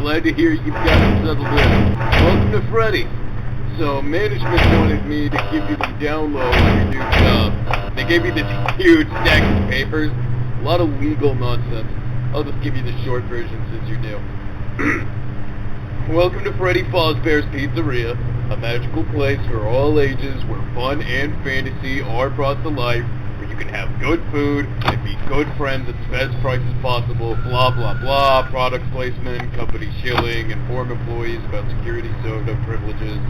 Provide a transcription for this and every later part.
glad to hear you've got it settled in. Welcome to Freddy's. So, management wanted me to give you the download of your new job. They gave me this huge stack of papers, a lot of legal nonsense. I'll just give you the short version since you're new. Welcome to Freddy Fazbear's Pizzeria, a magical place for all ages where fun and fantasy are brought to life, where you can have good food and meet good friends at the best prices possible, blah blah blah, product placement, company shilling, inform employees about security soda privileges.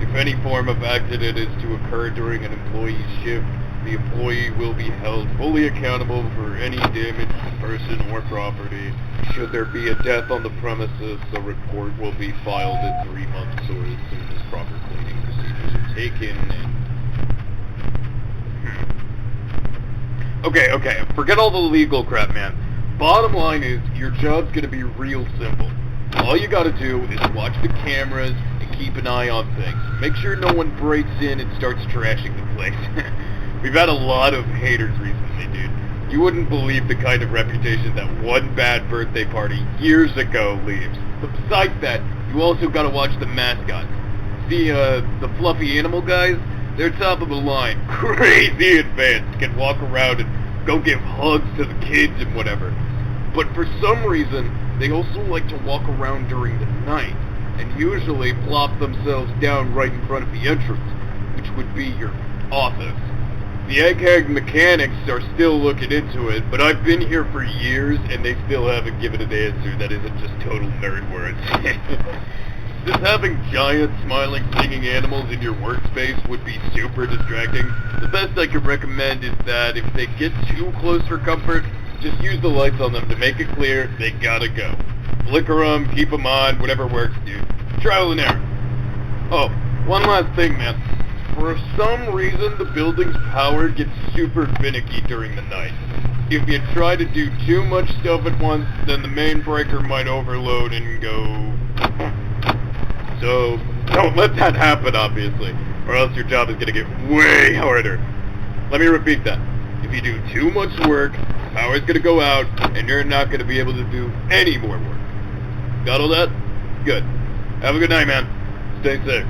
If any form of accident is to occur during an employee's shift, the employee will be held fully accountable for any damage to person or property. Should there be a death on the premises, the report will be filed in 3 months or as soon as proper cleaning procedures are taken and... Okay, forget all the legal crap, man. Bottom line is, your job's gonna be real simple. All you gotta do is watch the cameras and keep an eye on things. Make sure no one breaks in and starts trashing the place. We've had a lot of haters recently, dude. You wouldn't believe the kind of reputation that one bad birthday party years ago leaves. But besides that, you also gotta watch the mascots. See, the fluffy animal guys? They're top of the line. Crazy advanced. Can walk around and go give hugs to the kids and whatever. But for some reason, they also like to walk around during the night, and usually plop themselves down right in front of the entrance, which would be your office. The egghead mechanics are still looking into it, but I've been here for years, and they still haven't given an answer that isn't just total nerd words. Just having giant, smiling, singing animals in your workspace would be super distracting. The best I could recommend is that if they get too close for comfort, just use the lights on them to make it clear they gotta go. Flicker them, keep them on, whatever works, dude. Trial and error. Oh, one last thing, man. For some reason, the building's power gets super finicky during the night. If you try to do too much stuff at once, then the main breaker might overload and go... So, don't let that happen, obviously, or else your job is gonna get way harder. Let me repeat that. If you do too much work, power's gonna go out, and you're not gonna be able to do any more work. Got all that? Good. Have a good night, man. Stay safe.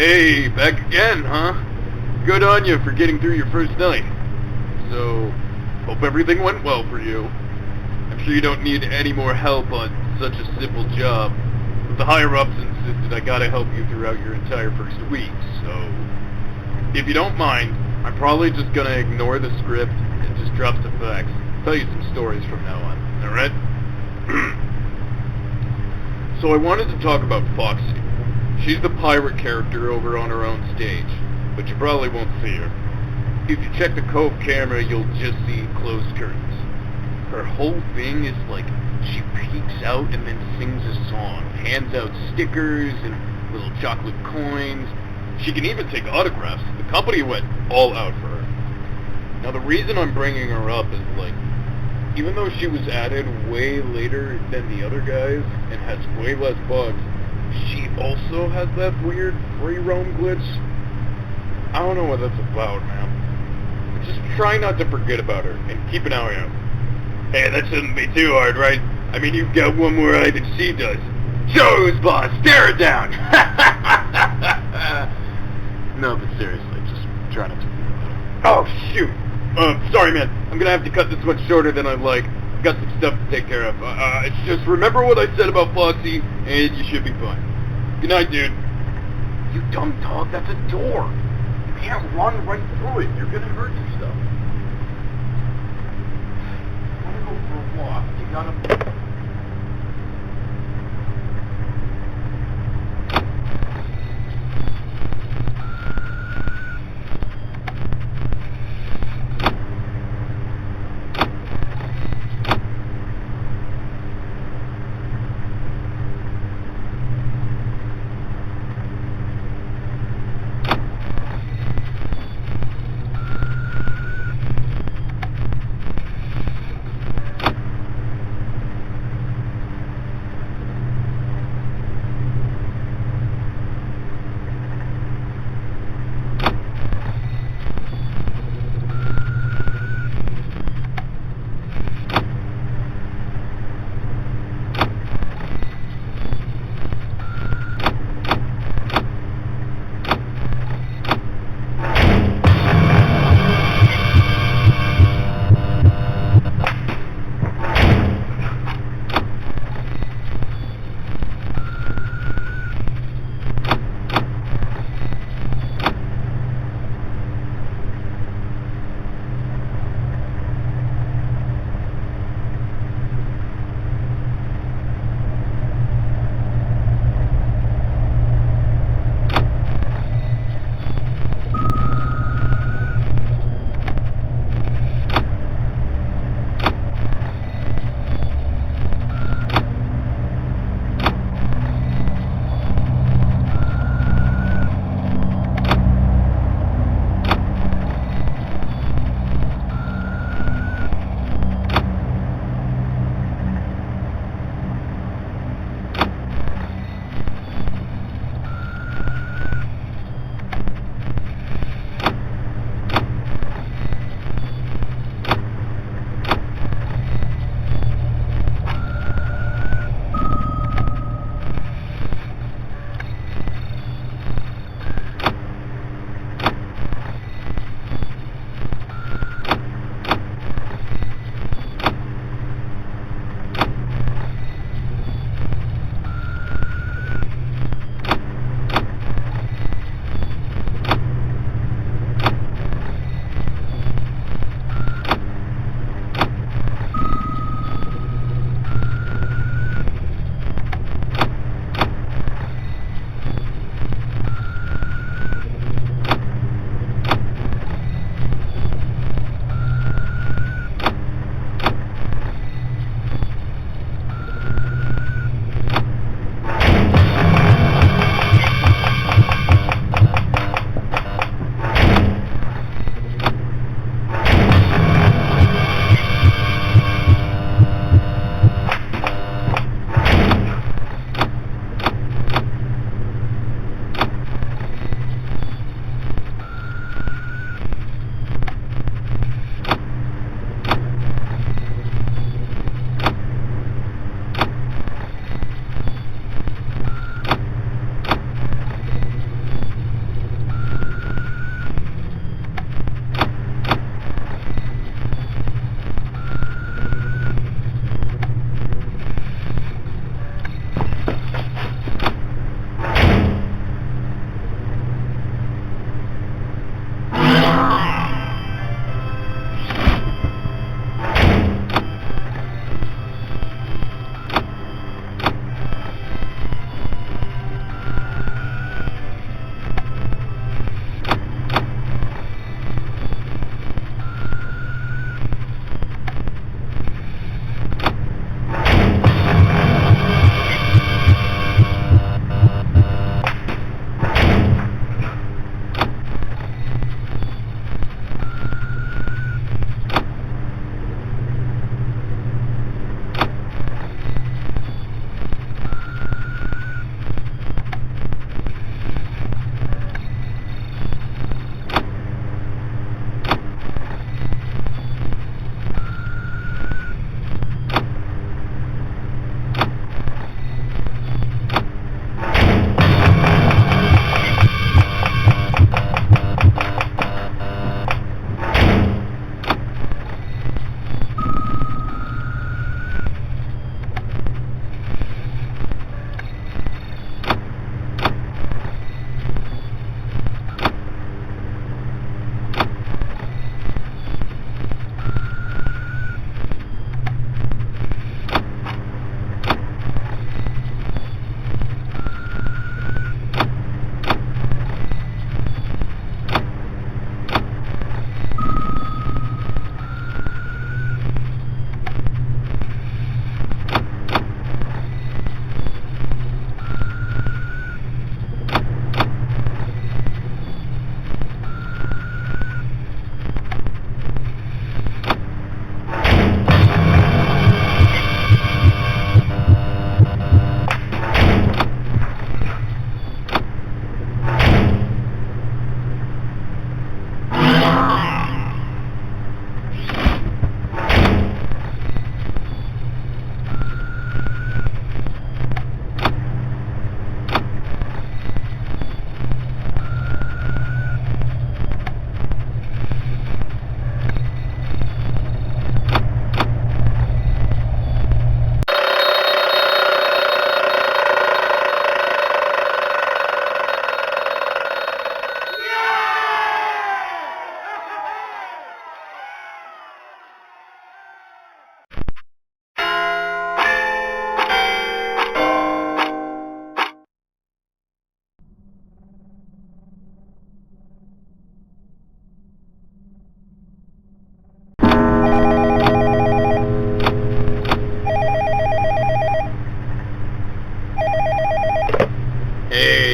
Hey, back again, huh? Good on you for getting through your first night. So, hope everything went well for you. I'm sure you don't need any more help on such a simple job, but the higher-ups insisted I gotta help you throughout your entire first week, so... If you don't mind, I'm probably just gonna ignore the script and just drop the facts. Tell you some stories from now on, alright? So I wanted to talk about Foxy. She's the pirate character over on her own stage, but you probably won't see her. If you check the Cove camera, you'll just see closed curtains. Her whole thing is like, she peeks out and then sings a song, hands out stickers and little chocolate coins. She can even take autographs. The company went all out for her. Now the reason I'm bringing her up is like, even though she was added way later than the other guys and has way less bugs, she also has that weird free roam glitch. I don't know what that's about, man. But just try not to forget about her and keep an eye out. Hey, that shouldn't be too hard, right? I mean, you've got one more eye than she does. Show who's boss, stare it down! No, but seriously, just try not to forget about her. Oh, shoot! Sorry, man. I'm gonna have to cut this much shorter than I'd like. I've got some stuff to take care of. It's just remember what I said about Foxy, and you should be fine. Good night, dude. You dumb dog, that's a door. You can't run right through it. You're gonna hurt yourself. You wanna go for a walk, you gotta...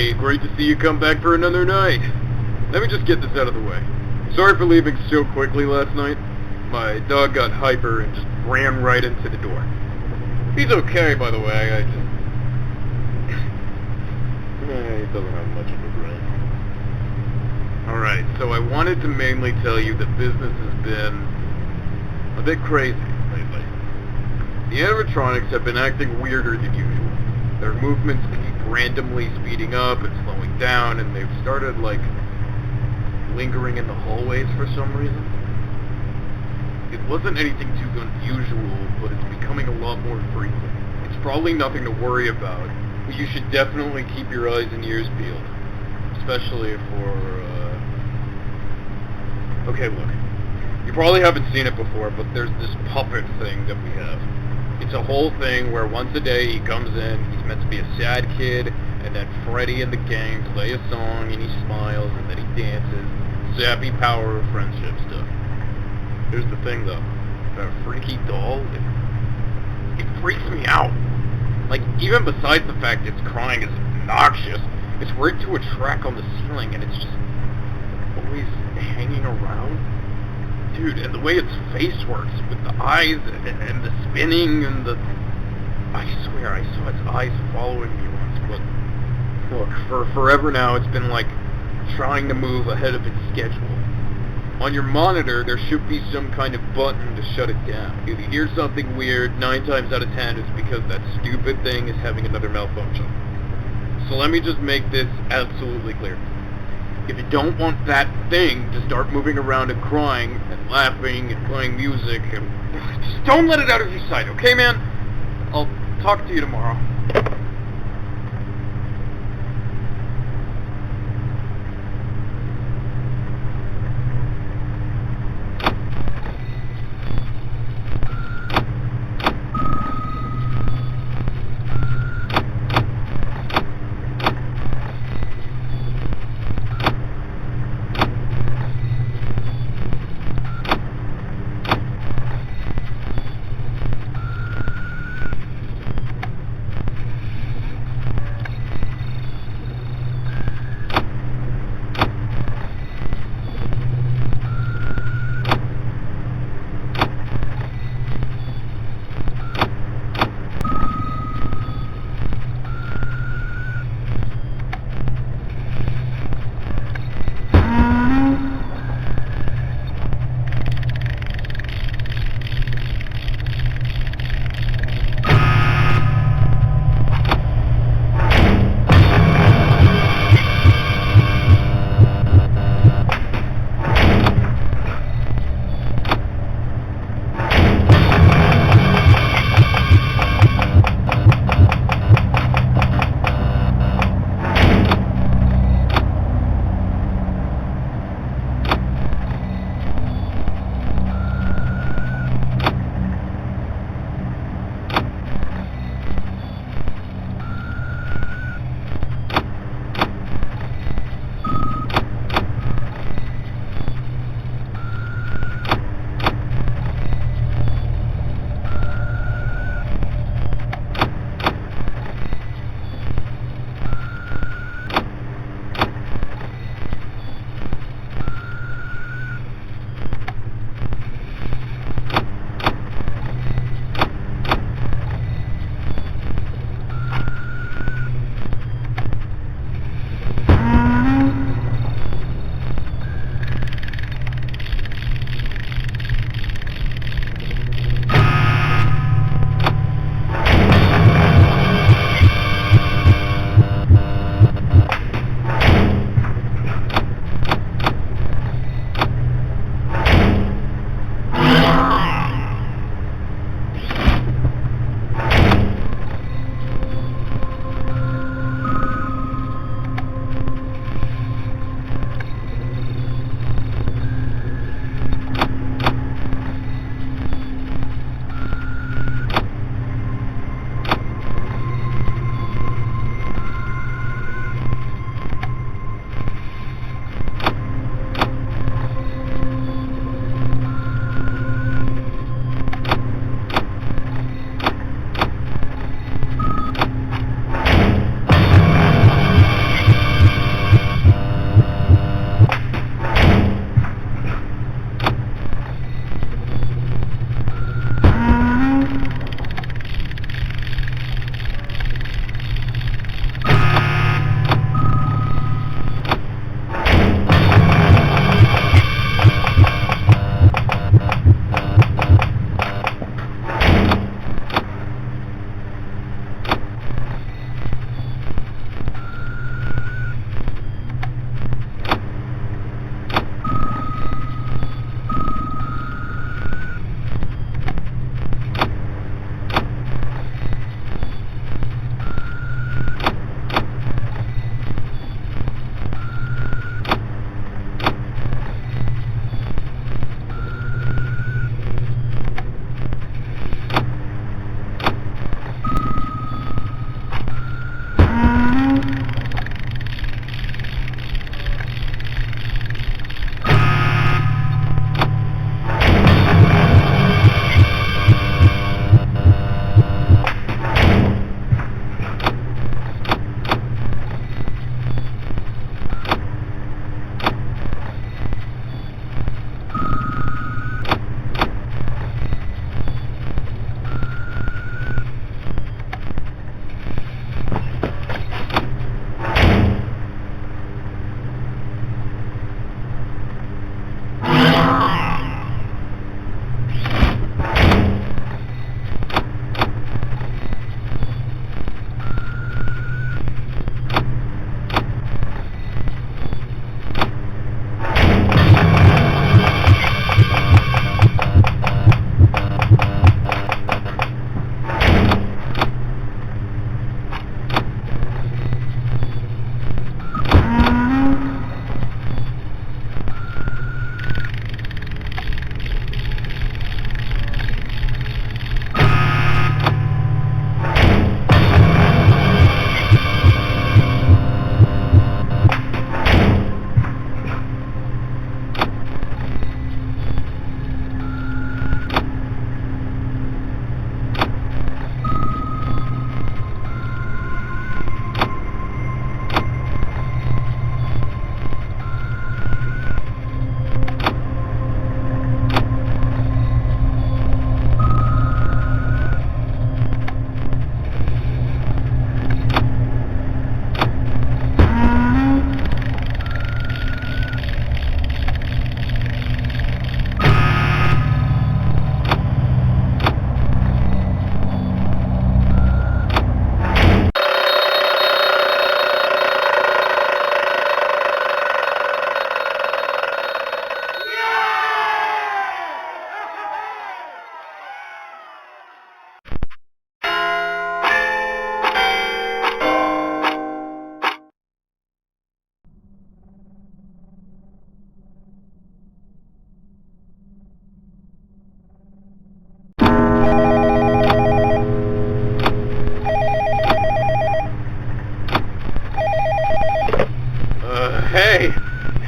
Hey, great to see you come back for another night. Let me just get this out of the way. Sorry for leaving so quickly last night. My dog got hyper and just ran right into the door. He's okay, by the way. I just... he doesn't have much of a brain. Alright, so I wanted to mainly tell you that business has been a bit crazy lately. The animatronics have been acting weirder than usual. Their movements keep randomly speeding up and slowing down, and they've started, like, lingering in the hallways for some reason. It wasn't anything too unusual, but it's becoming a lot more frequent. It's probably nothing to worry about, but you should definitely keep your eyes and ears peeled. Especially for, Okay, look. You probably haven't seen it before, but there's this puppet thing that we have. It's a whole thing where once a day he comes in, he's meant to be a sad kid, and then Freddy and the gang play a song, and he smiles, and then he dances. Sappy power of friendship stuff. Here's the thing, though. That freaky doll, it freaks me out. Like, even besides the fact it's crying is obnoxious, it's rigged to a track on the ceiling, and it's just always hanging around. Dude, and the way its face works, with the eyes, and the spinning, and the... I swear, I saw its eyes following me once, but... Look, for forever now, it's been, like, trying to move ahead of its schedule. On your monitor, there should be some kind of button to shut it down. If you hear something weird, 9 times out of 10, it's because that stupid thing is having another malfunction. So let me just make this absolutely clear. If you don't want that thing to start moving around and crying, and laughing, and playing music, and just don't let it out of your sight, okay, man? I'll talk to you tomorrow.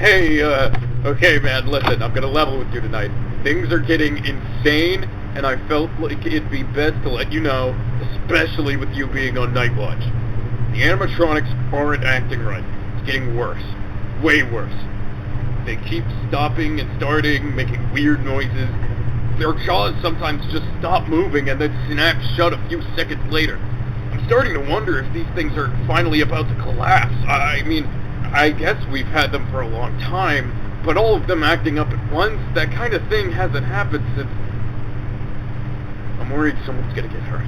Hey, okay, man, listen, I'm gonna level with you tonight. Things are getting insane, and I felt like it'd be best to let you know, especially with you being on night watch. The animatronics aren't acting right. It's getting worse. Way worse. They keep stopping and starting, making weird noises. Their jaws sometimes just stop moving and then snap shut a few seconds later. I'm starting to wonder if these things are finally about to collapse. I mean, I guess we've had them for a long time, but all of them acting up at once, that kind of thing hasn't happened since... I'm worried someone's gonna get hurt.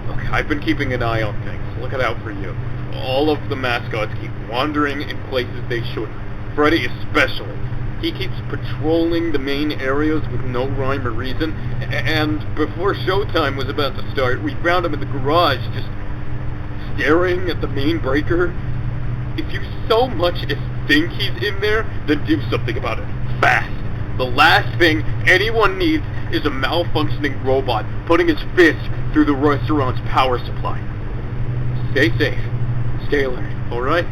Look, I've been keeping an eye on things, looking out for you. All of the mascots keep wandering in places they shouldn't. Freddy especially. He keeps patrolling the main areas with no rhyme or reason, and before showtime was about to start, we found him in the garage, just staring at the main breaker. If you so much as think he's in there, then do something about it. Fast. The last thing anyone needs is a malfunctioning robot putting his fist through the restaurant's power supply. Stay safe. Stay alert, alright?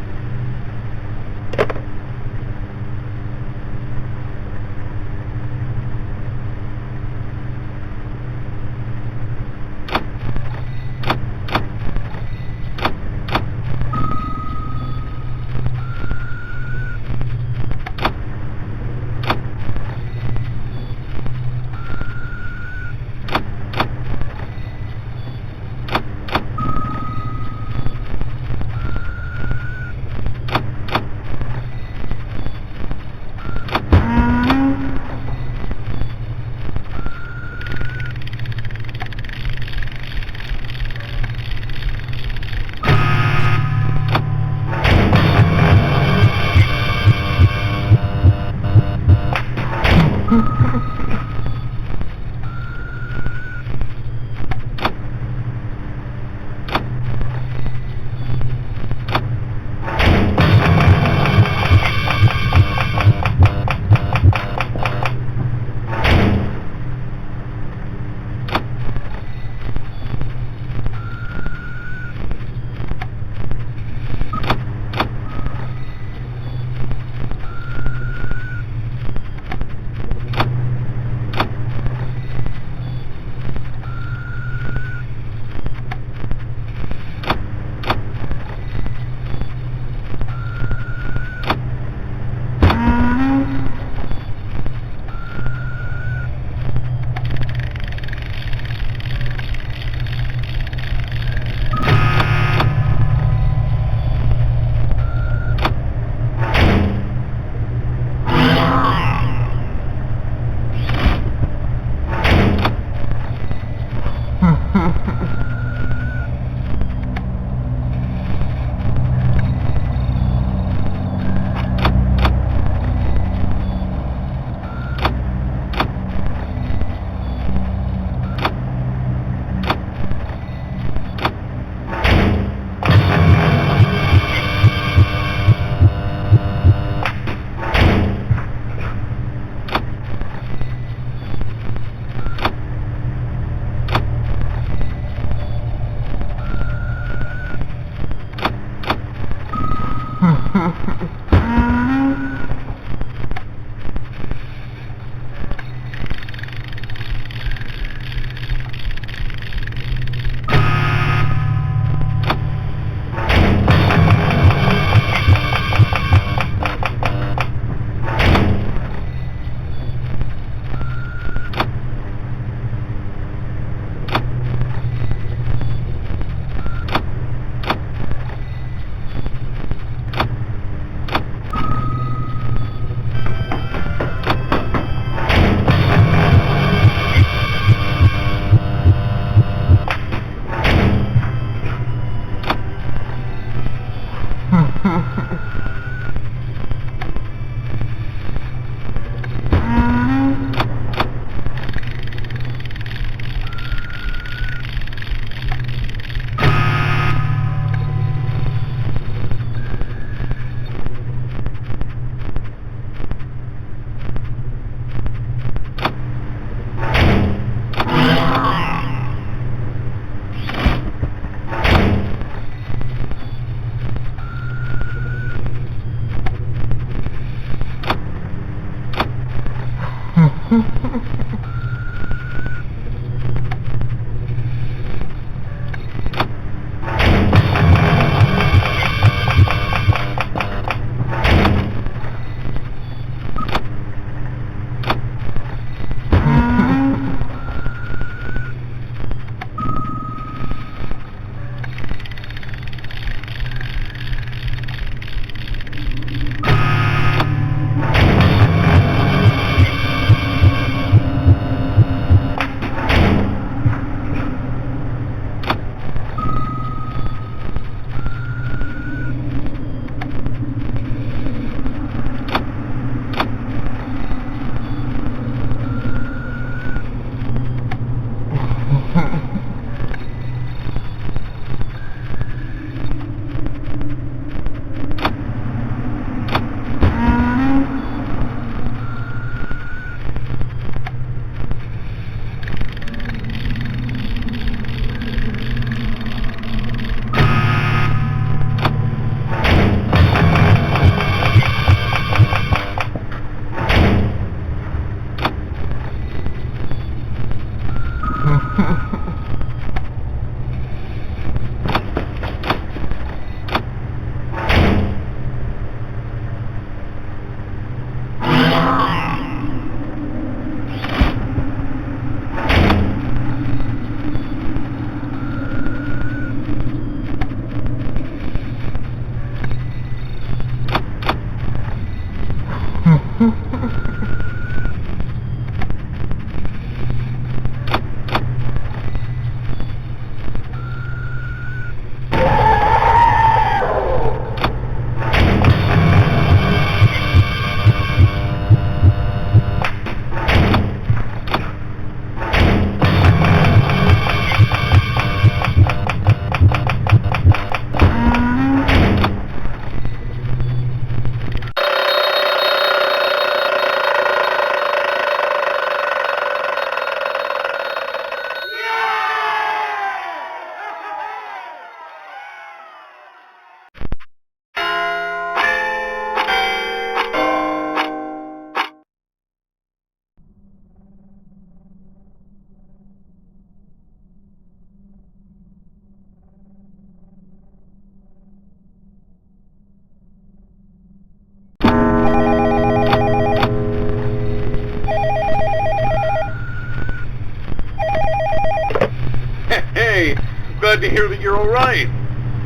glad to hear that you're alright.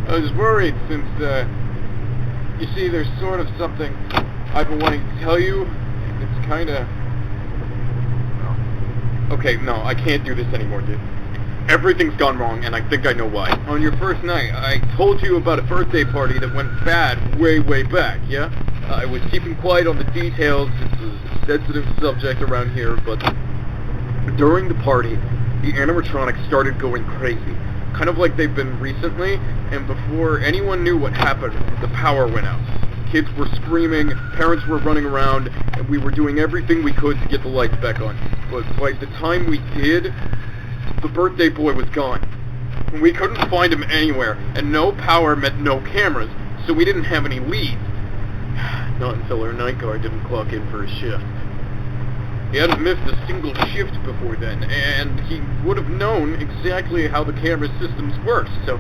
I was worried since, you see, there's sort of something I've been wanting to tell you. It's kinda... Okay, no, I can't do this anymore, dude. Everything's gone wrong, and I think I know why. On your first night, I told you about a birthday party that went bad way, way back, yeah? I was keeping quiet on the details. It's a sensitive subject around here, but during the party, the animatronics started going crazy. Kind of like they've been recently, and before anyone knew what happened, the power went out. Kids were screaming, parents were running around, and we were doing everything we could to get the lights back on. But by the time we did, the birthday boy was gone. We couldn't find him anywhere, and no power meant no cameras, so we didn't have any leads. Not until our night guard didn't clock in for his shift. He hadn't missed a single shift before then, and he would have known exactly how the camera systems worked, so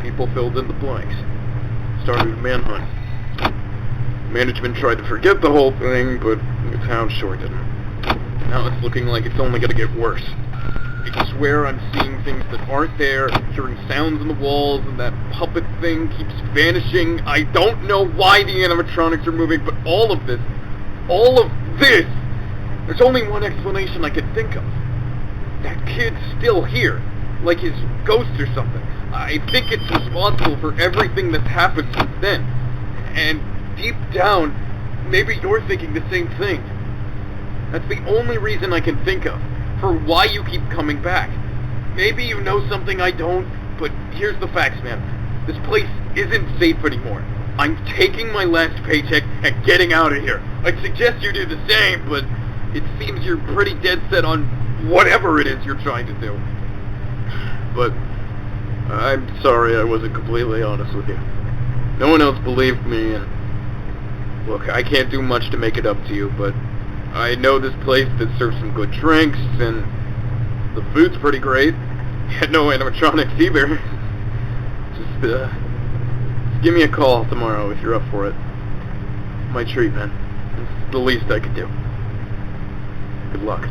people filled in the blanks. Started a manhunt. Management tried to forget the whole thing, but the town sure didn't. Now it's looking like it's only going to get worse. I swear I'm seeing things that aren't there, hearing sounds in the walls, and that puppet thing keeps vanishing. I don't know why the animatronics are moving, but all of this, there's only one explanation I can think of. That kid's still here, like his ghost or something. I think it's responsible for everything that's happened since then. And deep down, maybe you're thinking the same thing. That's the only reason I can think of for why you keep coming back. Maybe you know something I don't, but here's the facts, man. This place isn't safe anymore. I'm taking my last paycheck and getting out of here. I'd suggest you do the same, but it seems you're pretty dead set on whatever it is you're trying to do. But I'm sorry I wasn't completely honest with you. No one else believed me, and look, I can't do much to make it up to you, but I know this place that serves some good drinks, and the food's pretty great. Had no animatronics either. Just give me a call tomorrow if you're up for it. My treat, man. It's the least I could do. Good luck.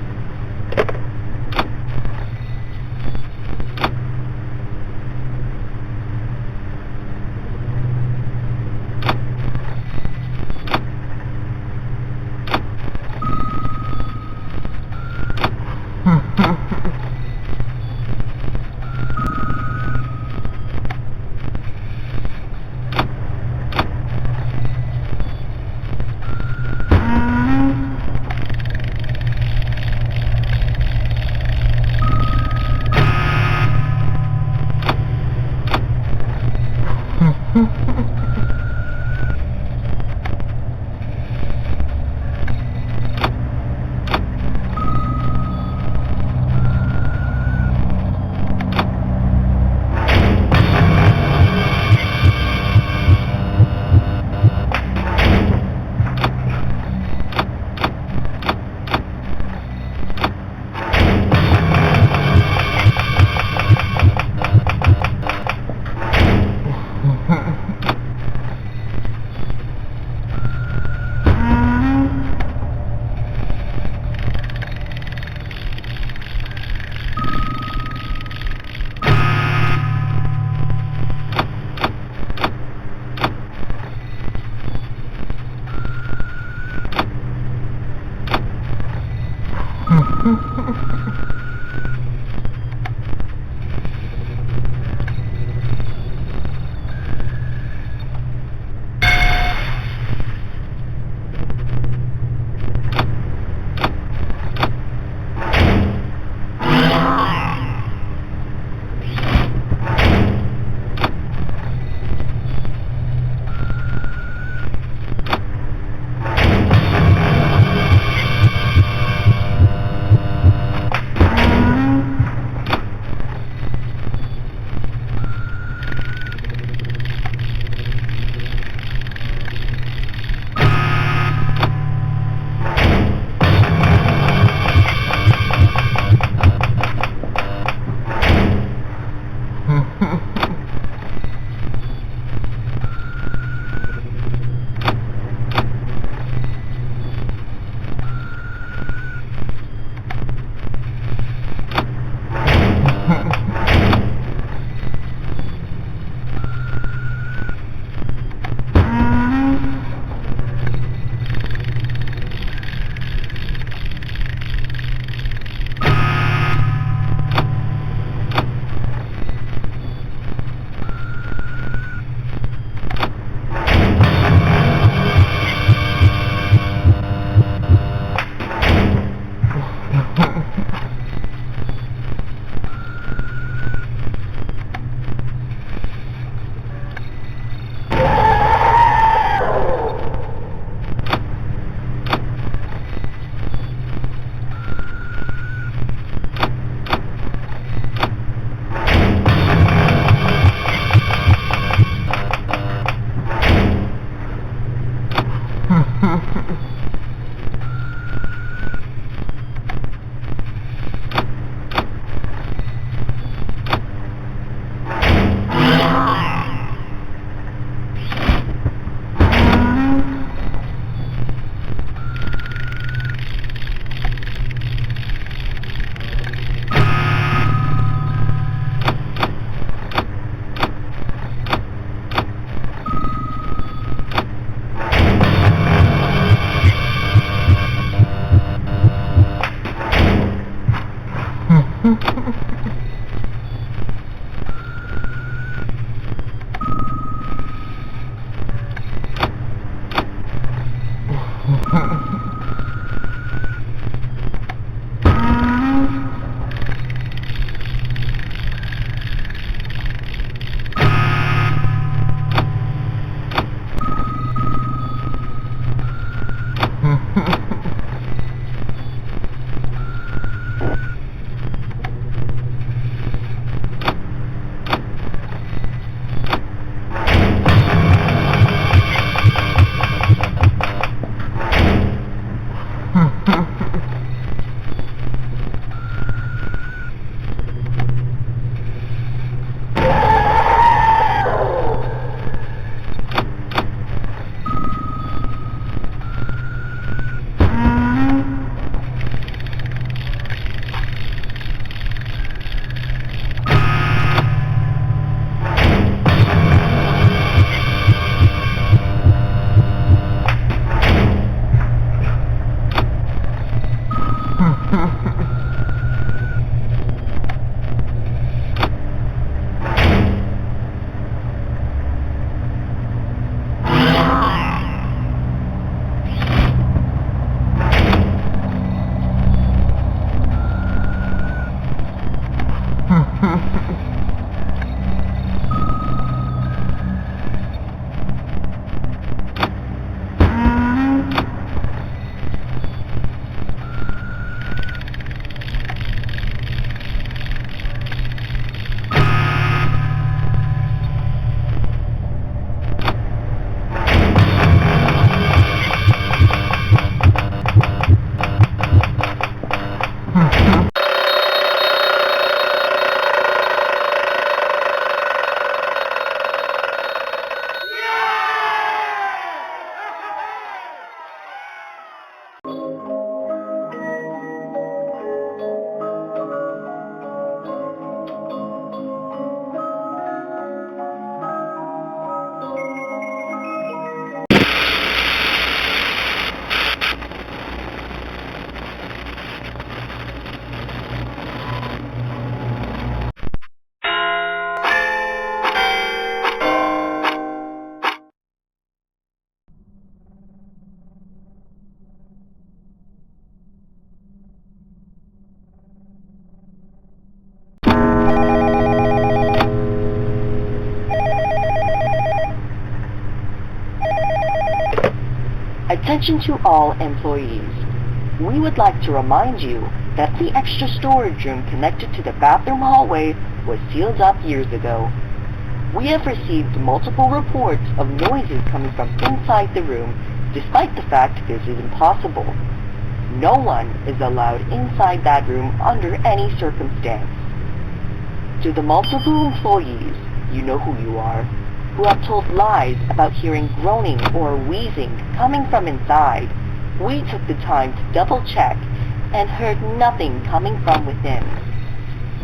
Attention to all employees. We would like to remind you that the extra storage room connected to the bathroom hallway was sealed up years ago. We have received multiple reports of noises coming from inside the room, despite the fact this is impossible. No one is allowed inside that room under any circumstance. To the multiple employees, you know who you are, who have told lies about hearing groaning or wheezing coming from inside, we took the time to double-check and heard nothing coming from within.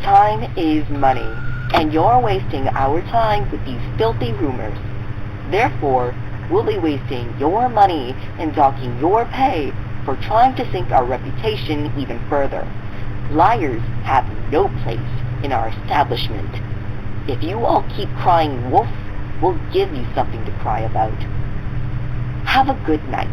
Time is money, and you're wasting our time with these filthy rumors. Therefore, we'll be wasting your money and docking your pay for trying to sink our reputation even further. Liars have no place in our establishment. If you all keep crying wolf, we'll give you something to cry about. Have a good night.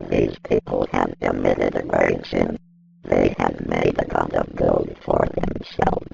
These people have committed a great sin. They have made a god of gold for themselves.